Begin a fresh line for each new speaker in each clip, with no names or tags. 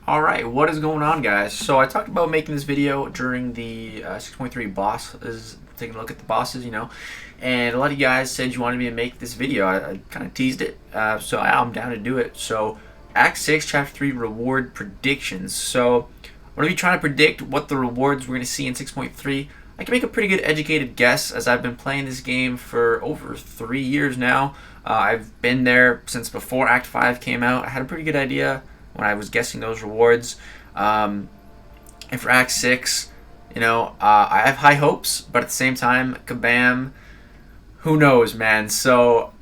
Alright, what is going on, guys? So I talked about making this video during the 6.3 bosses, taking a look at the bosses, and a lot of you guys said you wanted me to make this video. I kind of teased it, so I'm down to do it. So Act 6, Chapter 3, Reward Predictions. So I'm going to be trying to predict what the rewards we're going to see in 6.3. I can make a pretty good educated guess, as I've been playing this game for over 3 years now. I've been there since before Act 5 came out. I had a pretty good idea when I was guessing those rewards. And for Act 6, I have high hopes, but at the same time, kabam, who knows, man. So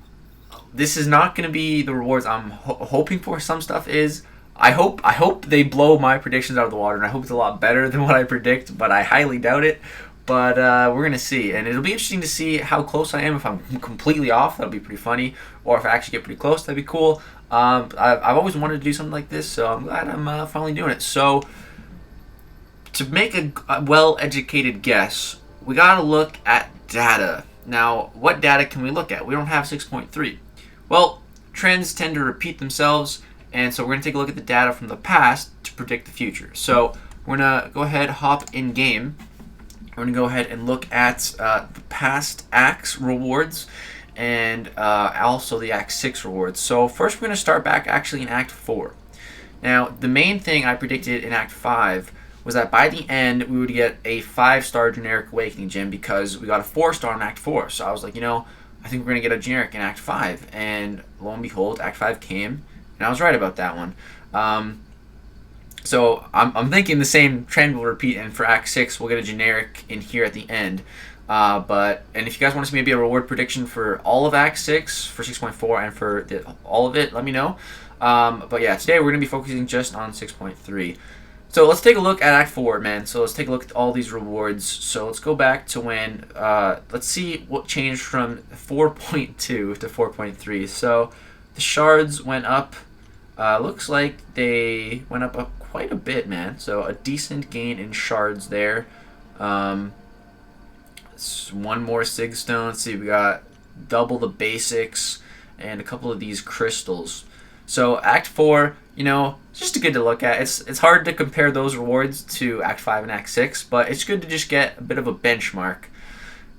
this is not going to be the rewards I'm hoping for. Some stuff is. I hope they blow my predictions out of the water, and I hope it's a lot better than what I predict, but I highly doubt it. But we're going to see, and it'll be interesting to see how close I am. If I'm completely off, that'll be pretty funny, or if I actually get pretty close, that'd be cool. I've always wanted to do something like this, so I'm glad I'm finally doing it. So, to make a well-educated guess, we gotta look at data. Now, what data can we look at? We don't have 6.3. Well, trends tend to repeat themselves, and so we're gonna take a look at the data from the past to predict the future. So, we're gonna go ahead, hop in game. We're going to go ahead and look at the past Acts rewards and also the Act 6 rewards. So first we're going to start back actually in Act 4. Now the main thing I predicted in Act 5 was that by the end we would get a 5-star generic awakening gem because we got a 4-star in Act 4. So I was like, I think we're going to get a generic in Act 5. And lo and behold, Act 5 came, and I was right about that one. So I'm thinking the same trend will repeat, and for Act 6 we'll get a generic in here at the end. And if you guys want to see maybe a reward prediction for all of Act 6, for 6.4, and for all of it, let me know. But yeah, today we're going to be focusing just on 6.3. So let's take a look at Act 4, man. So let's take a look at all these rewards. So let's go back to when, let's see what changed from 4.2 to 4.3. So the shards went up. Looks like they went up quite a bit, man. So a decent gain in shards there. One more sig stone. Let's see, we got double the basics and a couple of these crystals. So Act 4, it's just good to look at. It's hard to compare those rewards to Act 5 and Act 6, but it's good to just get a bit of a benchmark.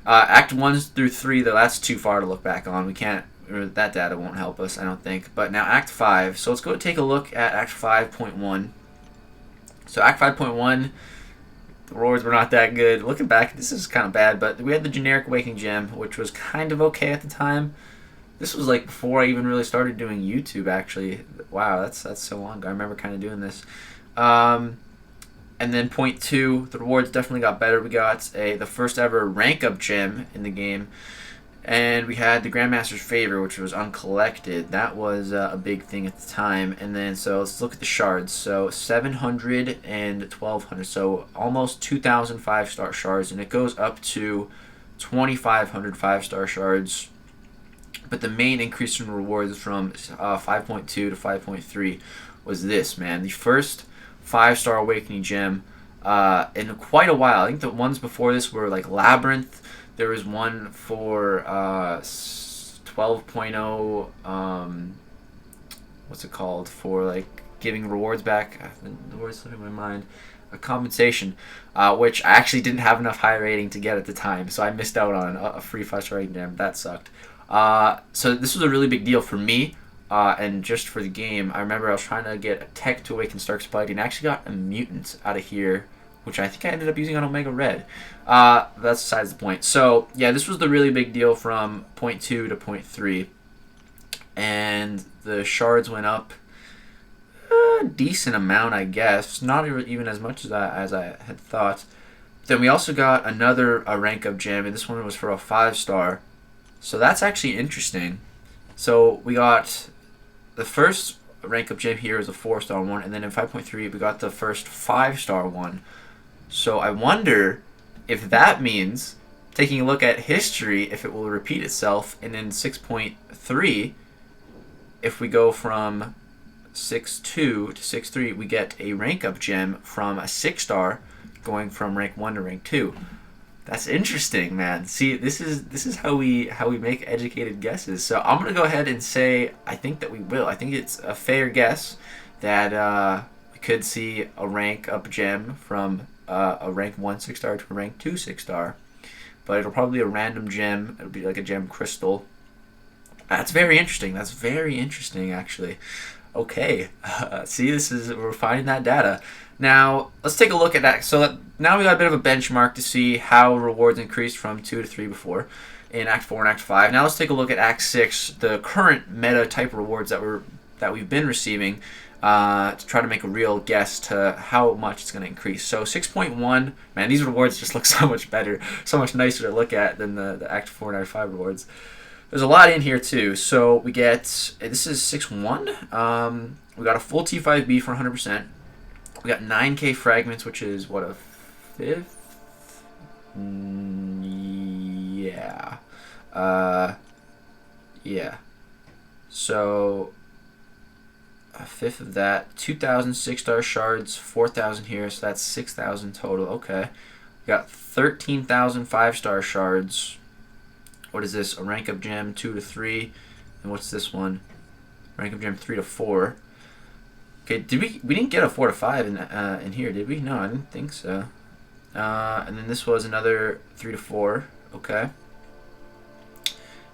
Act 1 through 3, though, that's too far to look back on. We can't. That data won't help us, I don't think. But now Act 5. So let's go take a look at Act 5.1. So Act 5.1, the rewards were not that good. Looking back, this is kind of bad, but we had the generic awakening gem, which was kind of okay at the time. This was like before I even really started doing YouTube, actually. Wow, that's so long ago. I remember kind of doing this. And then point 2, the rewards definitely got better. We got the first ever rank up gem in the game. And we had the Grandmaster's Favor, which was uncollected. That was a big thing at the time. And then, so let's look at the shards. So 700 and 1200. So almost 2,000 5-star shards. And it goes up to 2,500 5-star shards. But the main increase in rewards from 5.2 to 5.3 was this, man. The first 5-star Awakening Gem in quite a while. I think the ones before this were like Labyrinth. There was one for 12.0, what's it called, for like giving rewards back. The word's slipping my mind. A compensation, which I actually didn't have enough high rating to get at the time, so I missed out on a free 5-star rating gem. That sucked. So this was a really big deal for me, and just for the game. I remember I was trying to get a tech to awaken Stark Spidey, and I actually got a mutant out of here, which I think I ended up using on Omega Red. That's besides the point. So, yeah, this was the really big deal from point 2 to point 3. And the shards went up a decent amount, I guess. Not even as much as I had thought. Then we also got another rank up gem, and this one was for a 5-star. So that's actually interesting. So we got the first rank up gem here is a 4-star one, and then in 5.3 we got the first 5-star one. So I wonder if that means, taking a look at history, if it will repeat itself. And in 6.3, if we go from 6.2 to 6.3, we get a rank up gem from a 6-star going from rank 1 to rank 2. That's interesting, man. See, this is how we make educated guesses. So I'm gonna go ahead and say I think that we will. I think it's a fair guess that we We could see a rank up gem from a rank 1 6-star to a rank 2 6-star. But it'll probably be a random gem. It'll be like a gem crystal. That's very interesting. That's very interesting, actually. Okay, see, we're finding that data. Now, let's take a look at that. So now we got a bit of a benchmark to see how rewards increased from 2 to 3 before in Act 4 and Act 5. Now let's take a look at Act 6, the current meta type rewards that we've been receiving, to try to make a real guess to how much it's going to increase. So 6.1, man, these rewards just look so much better, so much nicer to look at than the Act 4 and Act 5 rewards. There's a lot in here too. So we get, this is 6.1. We got a full T5B for 100%. We got 9K fragments, which is what, a fifth? Yeah. Yeah. So a fifth of that. 2,000 6-star shards, 4,000 here, so that's 6,000 total. Okay. We got 13,000 5-star shards. What is this? A rank up gem 2 to 3. And what's this one? Rank up gem 3 to 4. Okay, we didn't get a 4 to 5 in here, did we? No, I didn't think so. And then this was another 3 to 4. Okay.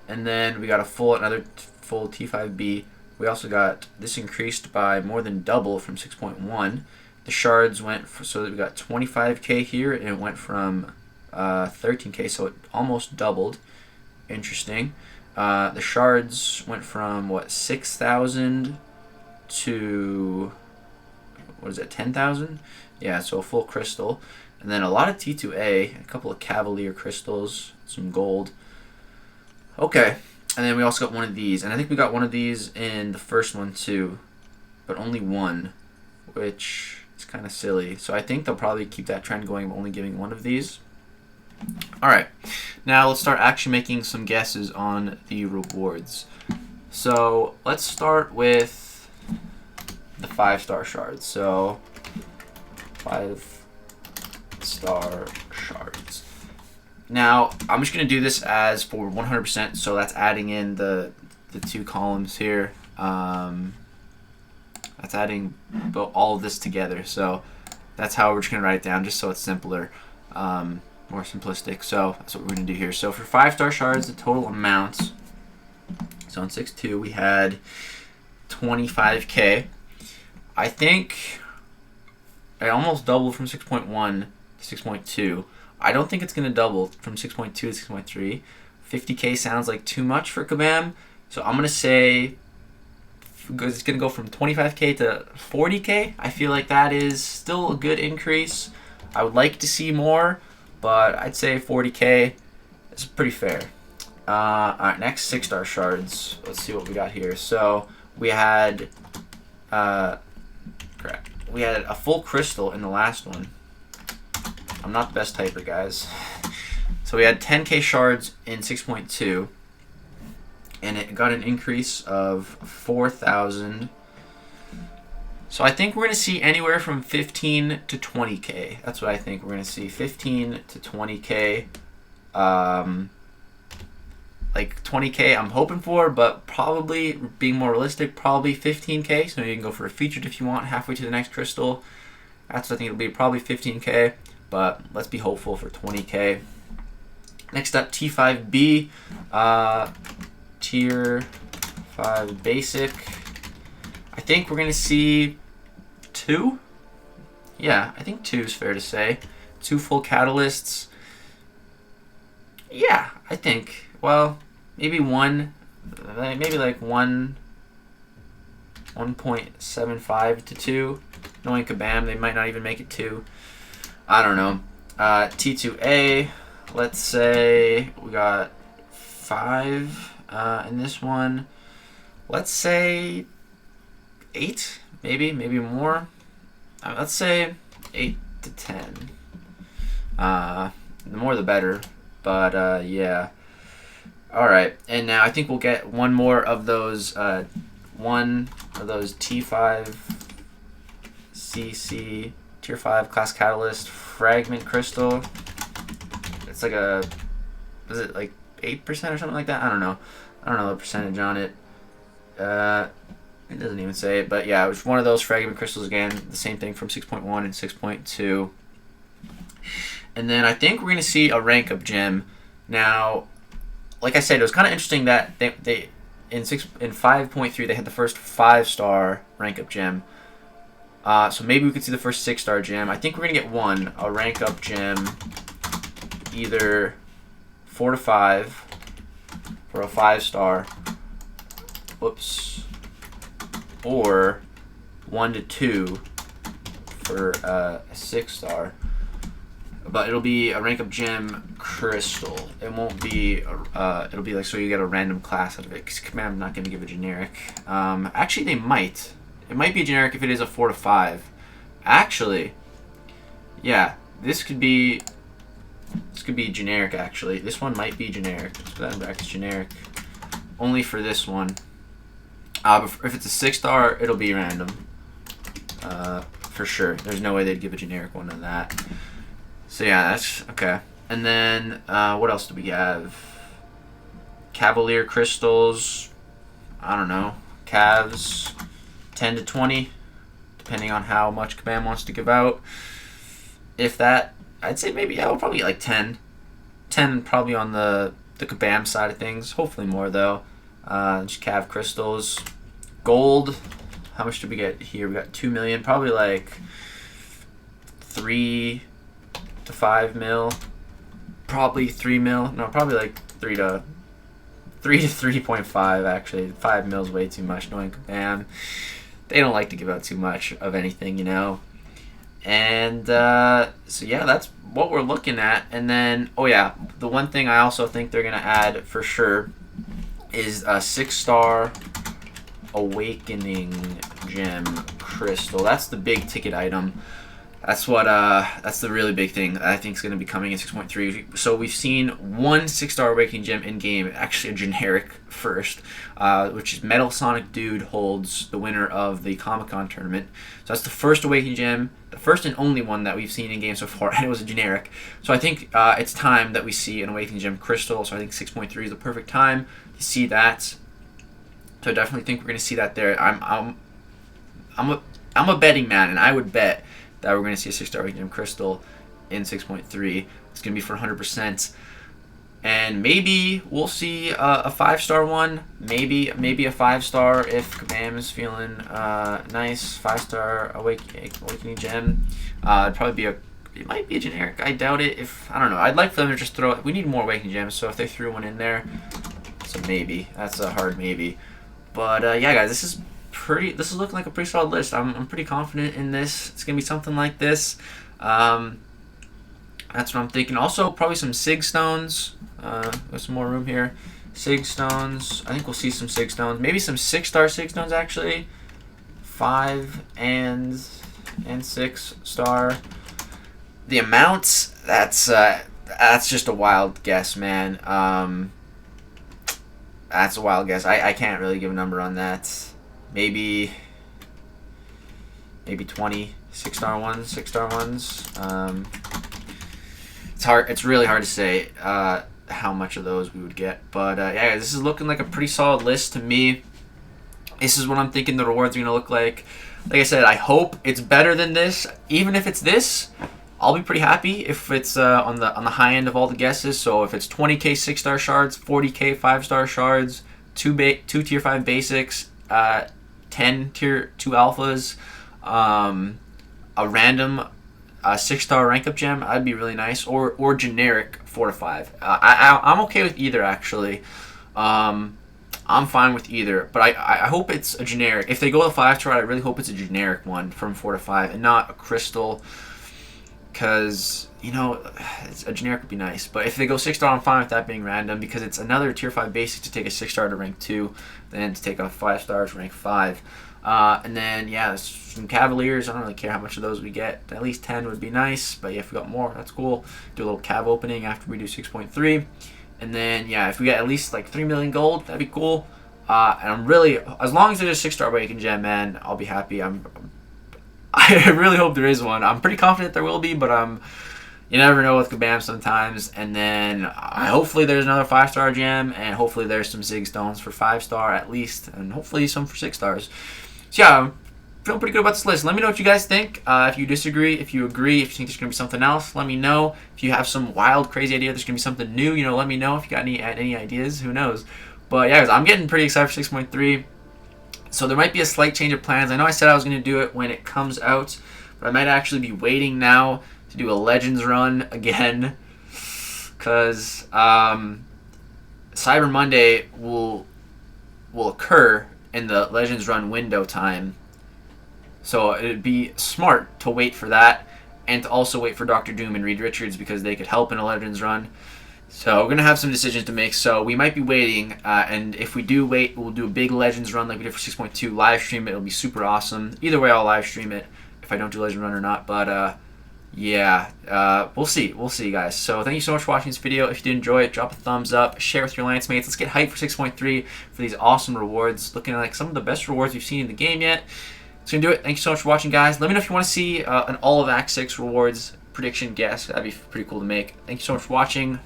And then we got another full T5B. We also got this increased by more than double from 6.1. The shards went so that we got 25K here, and it went from 13K, so it almost doubled. Interesting. The shards went from what, 6,000 to, what is it, 10,000? Yeah, so a full crystal. And then a lot of T2A, a couple of Cavalier crystals, some gold. Okay, and then we also got one of these, and I think we got one of these in the first one too, but only one, which is kind of silly. So I think they'll probably keep that trend going of only giving one of these. Alright, now let's start actually making some guesses on the rewards. So let's start with the 5-star shards. So 5-star shards. Now I'm just going to do this as for 100%, so that's adding in the two columns here. That's adding all of this together. So that's how we're just going to write it down, just so it's simpler. More simplistic. So that's what we're going to do here. So for 5-star shards, the total amount, so on 6.2 we had 25K. I think I almost doubled from 6.1 to 6.2. I don't think it's going to double from 6.2 to 6.3. 50K sounds like too much for Kabam, so I'm going to say it's going to go from 25K to 40K. I feel like that is still a good increase. I would like to see more, but I'd say 40K is pretty fair. Alright, next 6-star shards. Let's see what we got here. So we had we had a full crystal in the last one. I'm not the best typer, guys. So we had 10K shards in 6.2, and it got an increase of 4,000. So I think we're going to see anywhere from 15 to 20K. That's what I think we're going to see. 15 to 20K. Like 20K I'm hoping for, but probably, being more realistic, probably 15K. So you can go for a featured if you want halfway to the next crystal. That's what I think it'll be, probably 15K. But let's be hopeful for 20K. Next up, T5B. Tier 5 basic. I think we're going to see 2. Yeah, I think 2 is fair to say. 2 full catalysts. Yeah, I think. Well, maybe 1. Maybe like 1.75 to 2. Knowing Kabam, they might not even make it 2. I don't know. T2A. Let's say we got 5 in this one. Let's say 8, maybe more. Let's say 8 to 10. The more the better, but yeah. All right, and now I think we'll get one more of those T5 CC Tier 5 class catalyst fragment crystal. It's like a, is it like 8% or something like that? I don't know the percentage on it. It doesn't even say it, but yeah, it was one of those fragment crystals again. The same thing from 6.1 and 6.2. And then I think we're going to see a rank up gem. Now, like I said, it was kind of interesting that they in 5.3 they had the first 5-star rank up gem. So maybe we could see the first 6-star gem. I think we're going to get a rank up gem, either 4 to 5 for a 5-star. Whoops. Or 1 to 2 for a 6-star. But it'll be a rank up gem crystal. It won't be it'll be like, so you get a random class out of it, because I'm not going to give a generic. Actually, they might. It might be a generic if it is a 4 to 5. Actually, yeah, this could be generic. Actually, this one might be generic. Let's put that in brackets, generic. Only for this one. But if it's a 6-star, it'll be random. For sure. There's no way they'd give a generic one on that. So yeah, that's okay. And then what else do we have? Cavalier crystals. I don't know. Cavs 10 to 20, depending on how much Kabam wants to give out. If that, I'd say maybe, yeah, we'll probably get like 10. 10 probably on the Kabam side of things. Hopefully more though. Just Cav crystals. Gold. How much did we get here? We got 2 million. Probably like 3 to 5 mil. Probably 3 mil. No, probably like 3 to 3.5 actually. 5 mil is way too much, knowing Kabam. They don't like to give out too much of anything, you know. And so yeah, that's what we're looking at. And then, oh yeah, the one thing I also think they're gonna add for sure is a 6-star awakening gem crystal. That's the big ticket item. That's what that's the really big thing I think is going to be coming in 6.3. So we've seen one 6-star awakening gem in game, actually a generic first, which is Metal Sonic Dude holds the winner of the Comic-Con tournament. So that's the first awakening gem, the first and only one that we've seen in game so far, and it was a generic. So I think it's time that we see an awakening gem crystal. So I think 6.3 is the perfect time to see that. So I definitely think we're going to see that there. I'm a betting man, and I would bet that we're going to see a 6-star awakening gem crystal in 6.3. It's going to be for 100%. And maybe we'll see a 5-star one. Maybe a 5-star if Kabam is feeling nice. 5-star awakening gem. It'd probably be it might be a generic. I doubt it. I don't know. I'd like for them to just throw it. We need more awakening gems, so if they threw one in there, it's a maybe. That's a hard maybe. But yeah, guys, this is looking like a pretty solid list. I'm pretty confident in this. It's gonna be something like this. That's what I'm thinking. Also, probably some Sig stones. There's some more room here. Sig stones. I think we'll see some Sig stones. Maybe some 6-star Sig stones actually. 5 and 6-star. The amounts. That's just a wild guess, man. That's a wild guess. I can't really give a number on that. Maybe 20 6-star ones, 6-star ones. It's hard. It's really hard to say how much of those we would get. But yeah, this is looking like a pretty solid list to me. This is what I'm thinking the rewards are gonna look like. Like I said, I hope it's better than this. Even if it's this, I'll be pretty happy if it's on the high end of all the guesses. So if it's 20k 6-star shards, 40k 5-star shards, 2 tier 5 basics, 10 tier 2 alphas, a random 6-star rank up gem, that'd be really nice. Or generic 4 to 5. I'm okay with either actually. I'm fine with either, but I hope it's a generic. If they go the 5-star, I really hope it's a generic one from 4 to 5 and not a crystal. Because, you know, a generic would be nice. But if they go 6-star, I'm fine with that being random, because it's another tier 5 basic to take a 6-star to rank 2, then to take a 5-star to rank 5. And then, yeah, some Cavaliers. I don't really care how much of those we get. At least 10 would be nice. But yeah, if we got more, that's cool. Do a little Cav opening after we do 6.3. And then, yeah, if we get at least like 3 million gold, that'd be cool. And I'm really, as long as there's a 6-star awakening gem, man, I'll be happy. I really hope there is one. I'm pretty confident there will be, but I'm You never know with Kabam sometimes. And then hopefully there's another 5-star gem, and hopefully there's some Zig Stones for 5-star at least, and hopefully some for 6 stars. So yeah, I'm feeling pretty good about this list. Let me know what you guys think. If you disagree, if you agree, if you think there's going to be something else, let me know. If you have some wild, crazy idea there's going to be something new, let me know. If you got any ideas, who knows. But yeah, guys, I'm getting pretty excited for 6.3. So there might be a slight change of plans. I know I said I was going to do it when it comes out, but I might actually be waiting now to do a Legends run again, because Cyber Monday will occur in the Legends run window time. So it'd be smart to wait for that, and to also wait for Dr. Doom and Reed Richards, because they could help in a Legends run. So we're going to have some decisions to make, so we might be waiting, and if we do wait, we'll do a big Legends run like we did for 6.2, live stream it, it'll be super awesome. Either way, I'll live stream it if I don't do Legend run or not, but yeah, we'll see, guys. So thank you so much for watching this video. If you did enjoy it, drop a thumbs up, share with your Lance mates. Let's get hyped for 6.3 for these awesome rewards, looking like some of the best rewards we've seen in the game yet. It's going to do it. Thank you so much for watching, guys. Let me know if you want to see an all of Act 6 rewards prediction guess. That'd be pretty cool to make. Thank you so much for watching.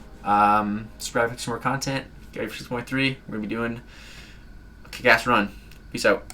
Subscribe for some more content. Get ready for 6.3. We're going to be doing a kick-ass run. Peace out.